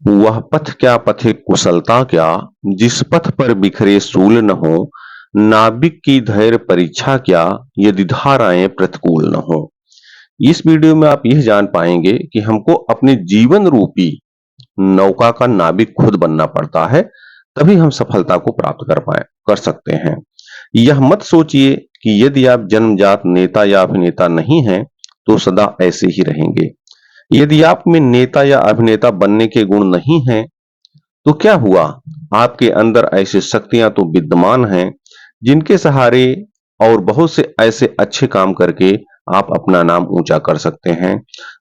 वह पथ क्या पथे कुशलता क्या, जिस पथ पर बिखरे सूल न हो। नाविक की धैर्य परीक्षा क्या, यदि धाराएं प्रतिकूल न हो। इस वीडियो में आप यह जान पाएंगे कि हमको अपने जीवन रूपी नौका का नाविक खुद बनना पड़ता है, तभी हम सफलता को प्राप्त कर सकते हैं। यह मत सोचिए कि यदि आप जन्मजात नेता या अभिनेता नहीं हैं, तो सदा ऐसे ही रहेंगे। यदि आप में नेता या अभिनेता बनने के गुण नहीं हैं, तो क्या हुआ? आपके अंदर ऐसी शक्तियां तो विद्यमान हैं, जिनके सहारे और बहुत से ऐसे अच्छे काम करके आप अपना नाम ऊंचा कर सकते हैं।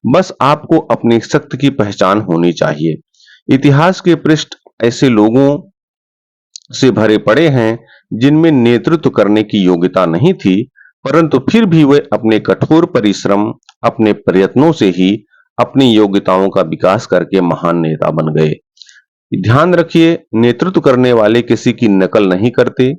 बस आपको अपनी शक्ति की पहचान होनी चाहिए। इतिहास के पृष्ठ ऐसे लोगों से भरे पड़े हैं, जिनमें नेतृत्व करने की योग्यता नहीं थी, परंतु फिर भी वे अपने कठोर परिश्रम, अपने प्रयत्नों से ही अपनी योग्यताओं का विकास करके महान नेता बन गए। ध्यान रखिए, नेतृत्व करने वाले किसी की नकल नहीं करते,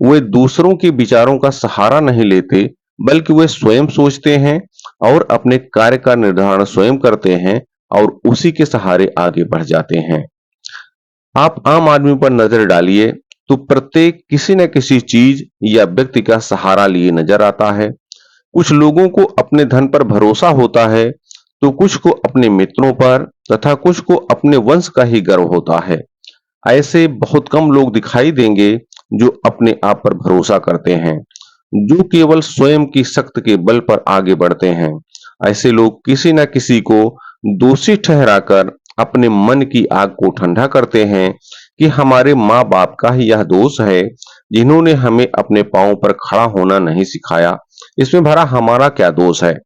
वे दूसरों के विचारों का सहारा नहीं लेते, बल्कि वे स्वयं सोचते हैं और अपने कार्य का निर्धारण स्वयं करते हैं और उसी के सहारे आगे बढ़ जाते हैं। आप आम आदमी पर नजर डालिए, तो प्रत्येक किसी न किसी चीज या व्यक्ति का सहारा लिए नजर आता है। कुछ लोगों को अपने धन पर भरोसा होता है, तो कुछ को अपने मित्रों पर तथा कुछ को अपने वंश का ही गर्व होता है। ऐसे बहुत कम लोग दिखाई देंगे जो अपने आप पर भरोसा करते हैं, जो केवल स्वयं की शक्ति के बल पर आगे बढ़ते हैं। ऐसे लोग किसी न किसी को दोषी ठहराकर अपने मन की आग को ठंडा करते हैं कि हमारे माँ बाप का ही यह दोष है, जिन्होंने हमें अपने पांव पर खड़ा होना नहीं सिखाया। इसमें भला हमारा क्या दोष है?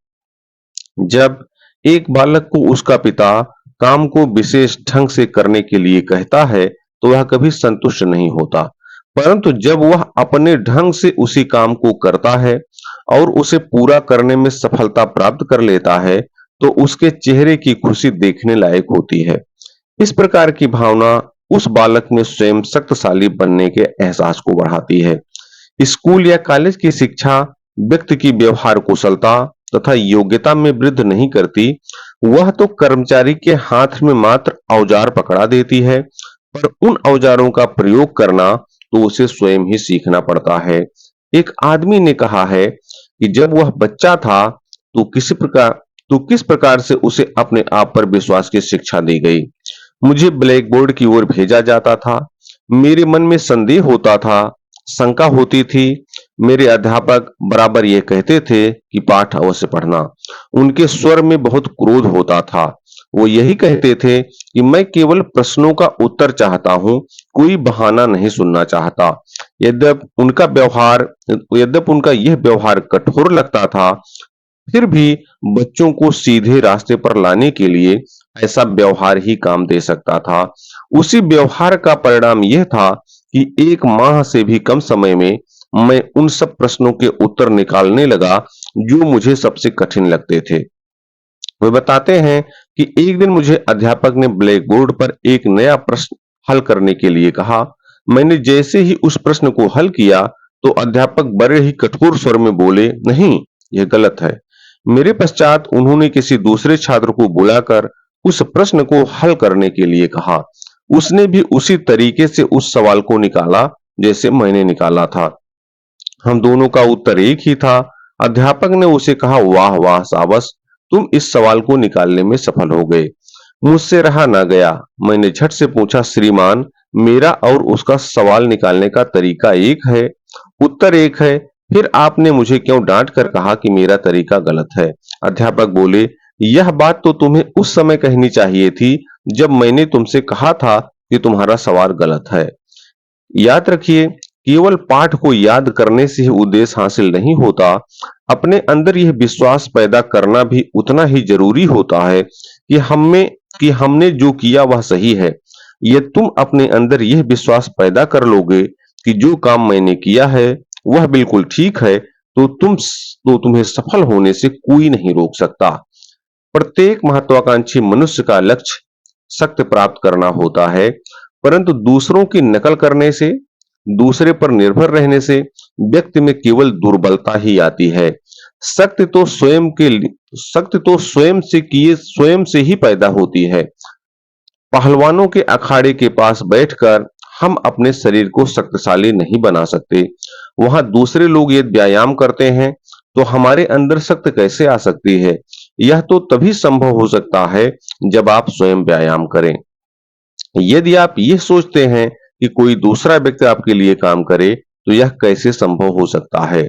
जब एक बालक को उसका पिता काम को विशेष ढंग से करने के लिए कहता है, तो वह कभी संतुष्ट नहीं होता। परंतु जब वह अपने ढंग से उसी काम को करता है और उसे पूरा करने में सफलता प्राप्त कर लेता है, तो उसके चेहरे की खुशी देखने लायक होती है। इस प्रकार की भावना उस बालक में स्वयं शक्तिशाली बनने के एहसास को बढ़ाती है। स्कूल या कॉलेज की शिक्षा व्यक्ति की व्यवहार कुशलता तथा योग्यता में वृद्धि नहीं करती, वह तो कर्मचारी के हाथ में मात्र औजार पकड़ा देती है, पर उन औजारों का प्रयोग करना तो उसे स्वयं ही सीखना पड़ता है। एक आदमी ने कहा है कि जब वह बच्चा था, तो किस प्रकार से उसे अपने आप पर विश्वास की शिक्षा दी गई। मुझे ब्लैक बोर्ड की ओर भेजा जाता था, मेरे मन में संदेह होता था, शंका होती थी। मेरे अध्यापक बराबर ये कहते थे कि पाठ अवश्य पढ़ना। उनके स्वर में बहुत क्रोध होता था। वो यही कहते थे कि मैं केवल प्रश्नों का उत्तर चाहता हूँ, कोई बहाना नहीं सुनना चाहता। यद्यप उनका यह व्यवहार कठोर लगता था, फिर भी बच्चों को सीधे रास्ते पर लाने के लिए ऐसा व्यवहार ही काम दे सकता था। उसी व्यवहार का परिणाम यह था कि एक माह से भी कम समय में मैं उन सब प्रश्नों के उत्तर निकालने लगा जो मुझे सबसे कठिन लगते थे। वे बताते हैं कि एक दिन मुझे अध्यापक ने ब्लैक बोर्ड पर एक नया प्रश्न हल करने के लिए कहा। मैंने जैसे ही उस प्रश्न को हल किया, तो अध्यापक बड़े ही कठोर स्वर में बोले, नहीं, यह गलत है। मेरे पश्चात उन्होंने किसी दूसरे छात्र को बुलाकर उस प्रश्न को हल करने के लिए कहा। उसने भी उसी तरीके से उस सवाल को निकाला जैसे मैंने निकाला था। हम दोनों का उत्तर एक ही था। अध्यापक ने उसे कहा, वाह वाह शाबाश, तुम इस सवाल को निकालने में सफल हो गए। मुझसे रहा ना गया। मैंने झट से पूछा, श्रीमान, मेरा और उसका सवाल निकालने का तरीका एक है, उत्तर एक है, फिर आपने मुझे क्यों डांट कर कहा कि मेरा तरीका गलत है? अध्यापक बोले, यह बात तो तुम्हें उस समय कहनी चाहिए थी जब मैंने तुमसे कहा था कि तुम्हारा सवाल गलत है। याद रखिए, केवल पाठ को याद करने से ही उद्देश्य हासिल नहीं होता। अपने अंदर यह विश्वास पैदा करना भी उतना ही जरूरी होता है कि हमने जो किया वह सही है। ये तुम अपने अंदर यह विश्वास पैदा कर लोगे कि जो काम मैंने किया है वह बिल्कुल ठीक है, तो तुम्हें सफल होने से कोई नहीं रोक सकता। प्रत्येक महत्वाकांक्षी मनुष्य का लक्ष्य शक्ति प्राप्त करना होता है, परंतु दूसरों की नकल करने से, दूसरे पर निर्भर रहने से व्यक्ति में केवल दुर्बलता ही आती है। शक्ति तो स्वयं से ही पैदा होती है। पहलवानों के अखाड़े के पास बैठकर हम अपने शरीर को शक्तिशाली नहीं बना सकते। वहां दूसरे लोग यदि व्यायाम करते हैं तो हमारे अंदर शक्ति कैसे आ सकती है? यह तो तभी संभव हो सकता है जब आप स्वयं व्यायाम करें। यदि आप ये सोचते हैं कि कोई दूसरा व्यक्ति आपके लिए काम करे, तो यह कैसे संभव हो सकता है?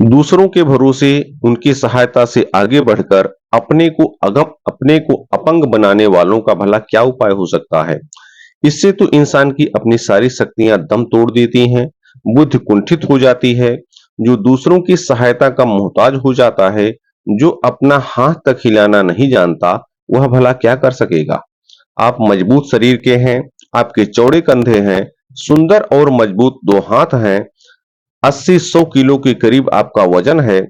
दूसरों के भरोसे, उनकी सहायता से आगे बढ़कर अपने को अपंग बनाने वालों का भला क्या उपाय हो सकता है? इससे तो इंसान की अपनी सारी शक्तियां दम तोड़ देती हैं, बुद्धि कुंठित हो जाती है। जो दूसरों की सहायता का मोहताज हो जाता है, जो अपना हाथ तक हिलाना नहीं जानता, वह भला क्या कर सकेगा? आप मजबूत शरीर के हैं, आपके चौड़े कंधे हैं, सुंदर और मजबूत दो हाथ हैं, 80-100 किलो के करीब आपका वजन है,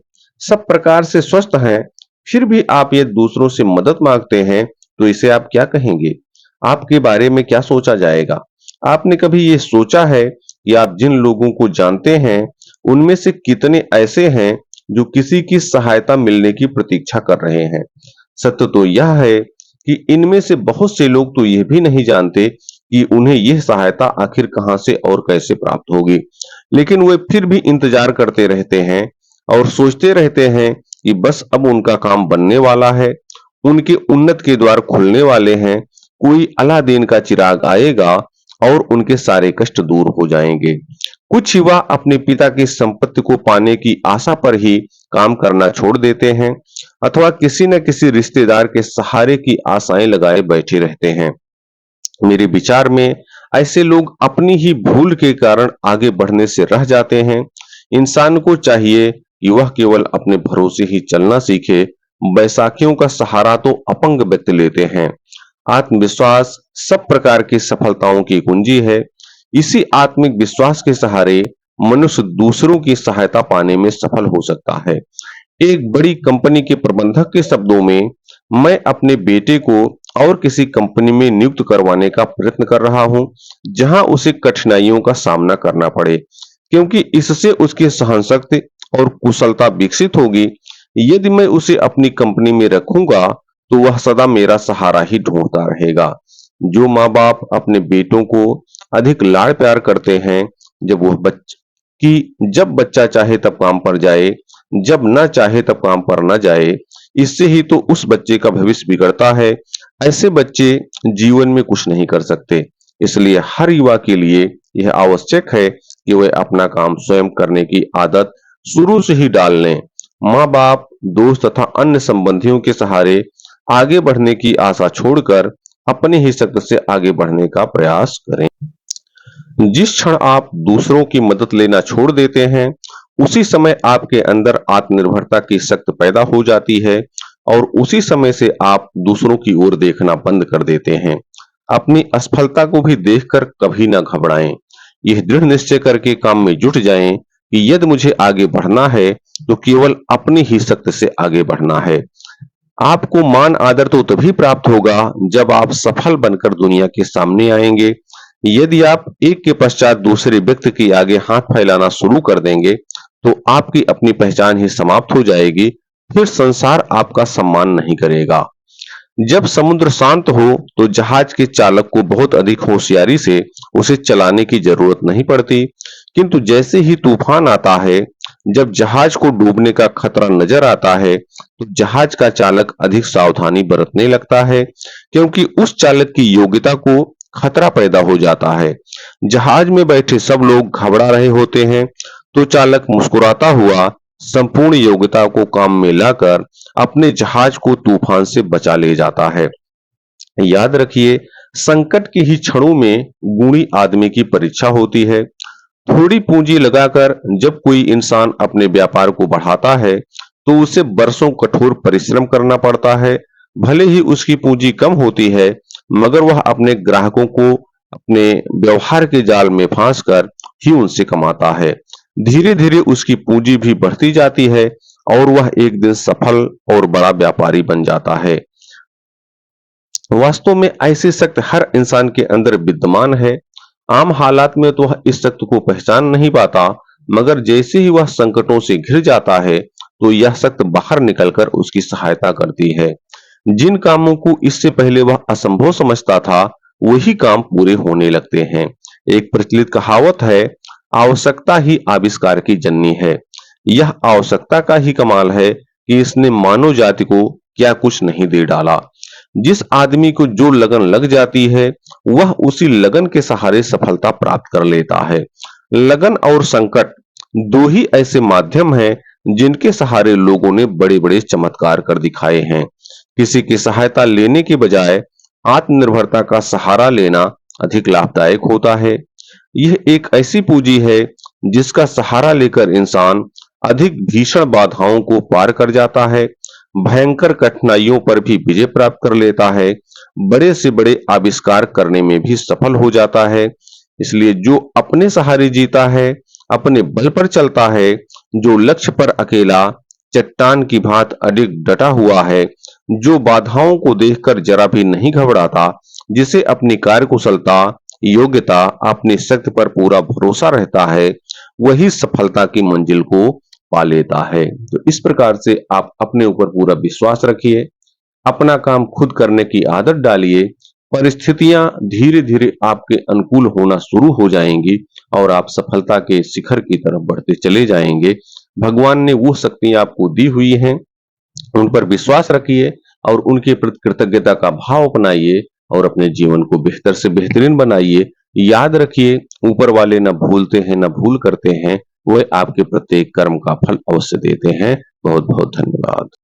सब प्रकार से स्वस्थ हैं, फिर भी आप ये दूसरों से मदद मांगते हैं, तो इसे आप क्या कहेंगे? आपके बारे में क्या सोचा जाएगा? आपने कभी ये सोचा है कि आप जिन लोगों को जानते हैं, उनमें से कितने ऐसे हैं जो किसी की सहायता मिलने की प्रतीक्षा कर रहे हैं? सत्य तो यह है कि इनमें से बहुत से लोग तो यह भी नहीं जानते कि उन्हें यह सहायता आखिर कहां से और कैसे प्राप्त होगी, लेकिन वे फिर भी इंतजार करते रहते हैं और सोचते रहते हैं कि बस अब उनका काम बनने वाला है, उनके उन्नत के द्वार खुलने वाले हैं, कोई अलादीन का चिराग आएगा और उनके सारे कष्ट दूर हो जाएंगे। कुछ युवा अपने पिता की संपत्ति को पाने की आशा पर ही काम करना छोड़ देते हैं अथवा किसी न किसी रिश्तेदार के सहारे की आशाएं लगाए बैठे रहते हैं। मेरे विचार में ऐसे लोग अपनी ही भूल के कारण आगे बढ़ने से रह जाते हैं। इंसान को चाहिए कि वह केवल अपने भरोसे ही चलना सीखे। बैसाखियों का सहारा तो अपंग व्यक्ति लेते हैं। आत्मविश्वास सब प्रकार की सफलताओं की कुंजी है। इसी आत्मिक विश्वास के सहारे मनुष्य दूसरों की सहायता पाने में सफल हो सकता है। एक बड़ी कंपनी के प्रबंधक के शब्दों में, मैं अपने बेटे को और किसी कंपनी में नियुक्त करवाने का प्रयत्न कर रहा हूं जहां उसे कठिनाइयों का सामना करना पड़े, क्योंकि इससे उसकी सहनशक्ति और कुशलता विकसित होगी। यदि मैं उसे अपनी कंपनी में रखूंगा तो वह सदा मेरा सहारा ही ढूंढता रहेगा। जो माँ बाप अपने बेटों को अधिक लाड़ प्यार करते हैं, जब बच्चा चाहे तब काम पर जाए, जब ना चाहे तब काम पर ना जाए, इससे ही तो उस बच्चे का भविष्य बिगड़ता है। ऐसे बच्चे जीवन में कुछ नहीं कर सकते। इसलिए हर युवा के लिए यह आवश्यक है कि वे अपना काम स्वयं करने की आदत शुरू से ही डाल लें। माँ बाप, दोस्त तथा अन्य संबंधियों के सहारे आगे बढ़ने की आशा छोड़कर अपनी ही शक्ति से आगे बढ़ने का प्रयास करें। जिस क्षण आप दूसरों की मदद लेना छोड़ देते हैं, उसी समय आपके अंदर आत्मनिर्भरता की शक्ति पैदा हो जाती है और उसी समय से आप दूसरों की ओर देखना बंद कर देते हैं। अपनी असफलता को भी देखकर कभी ना घबराएं। यह दृढ़ निश्चय करके काम में जुट जाएं कि यदि मुझे आगे बढ़ना है तो केवल अपनी ही शक्ति से आगे बढ़ना है। आपको मान आदर तो तभी प्राप्त होगा जब आप सफल बनकर दुनिया के सामने आएंगे। यदि आप एक के पश्चात दूसरे व्यक्ति के आगे हाथ फैलाना शुरू कर देंगे तो आपकी अपनी पहचान ही समाप्त हो जाएगी। फिर संसार आपका सम्मान नहीं करेगा। जब समुद्र शांत हो तो जहाज के चालक को बहुत अधिक होशियारी से उसे चलाने की जरूरत नहीं पड़ती, किंतु जैसे ही तूफान आता है, जब जहाज को डूबने का खतरा नजर आता है, तो जहाज का चालक अधिक सावधानी बरतने लगता है, क्योंकि उस चालक की योग्यता को खतरा पैदा हो जाता है। जहाज में बैठे सब लोग घबरा रहे होते हैं, तो चालक मुस्कुराता हुआ संपूर्ण योग्यता को काम में लाकर अपने जहाज को तूफान से बचा ले जाता है। याद रखिए, संकट के ही क्षणों में गुणी आदमी की परीक्षा होती है। थोड़ी पूंजी लगाकर जब कोई इंसान अपने व्यापार को बढ़ाता है तो उसे बरसों कठोर परिश्रम करना पड़ता है। भले ही उसकी पूंजी कम होती है, मगर वह अपने ग्राहकों को अपने व्यवहार के जाल में फांसकर ही उनसे कमाता है। धीरे धीरे उसकी पूंजी भी बढ़ती जाती है और वह एक दिन सफल और बड़ा व्यापारी बन जाता है। वास्तव में ऐसी शक्ति हर इंसान के अंदर विद्यमान है। आम हालात में तो वह इस शक्ति को पहचान नहीं पाता, मगर जैसे ही वह संकटों से घिर जाता है तो यह शक्ति बाहर निकलकर उसकी सहायता करती है। जिन कामों को इससे पहले वह असंभव समझता था, वही काम पूरे होने लगते हैं। एक प्रचलित कहावत है, आवश्यकता ही आविष्कार की जननी है। यह आवश्यकता का ही कमाल है कि इसने मानव जाति को क्या कुछ नहीं दे डाला। जिस आदमी को जो लगन लग जाती है, वह उसी लगन के सहारे सफलता प्राप्त कर लेता है। लगन और संकट दो ही ऐसे माध्यम हैं जिनके सहारे लोगों ने बड़े-बड़े चमत्कार कर दिखाए हैं। किसी की सहायता लेने के बजाय आत्मनिर्भरता का सहारा लेना अधिक लाभदायक होता है। यह एक ऐसी पूंजी है जिसका सहारा लेकर इंसान अधिक भीषण बाधाओं को पार कर जाता है, भयंकर कठिनाइयों पर भी विजय प्राप्त कर लेता है, बड़े से बड़े आविष्कार करने में भी सफल हो जाता है। इसलिए जो अपने सहारे जीता है, अपने बल पर चलता है, जो लक्ष्य पर अकेला चट्टान की भांति अडिग डटा हुआ है, जो बाधाओं को देखकर जरा भी नहीं घबराता, जिसे अपनी कार्यकुशलता, योग्यता, अपनी शक्ति पर पूरा भरोसा रहता है, वही सफलता की मंजिल को पा लेता है। तो इस प्रकार से आप अपने ऊपर पूरा विश्वास रखिए, अपना काम खुद करने की आदत डालिए, परिस्थितियां धीरे-धीरे आपके अनुकूल होना शुरू हो जाएंगी और आप सफलता के शिखर की तरफ बढ़ते चले जाएंगे। भगवान ने वो शक्तियां आपको दी हुई हैं, उन पर विश्वास रखिए और उनके प्रति कृतज्ञता का भाव अपनाइए और अपने जीवन को बेहतर से बेहतरीन बनाइए। याद रखिए, ऊपर वाले न भूलते हैं न भूल करते हैं, वह आपके प्रत्येक कर्म का फल अवश्य देते हैं। बहुत बहुत धन्यवाद।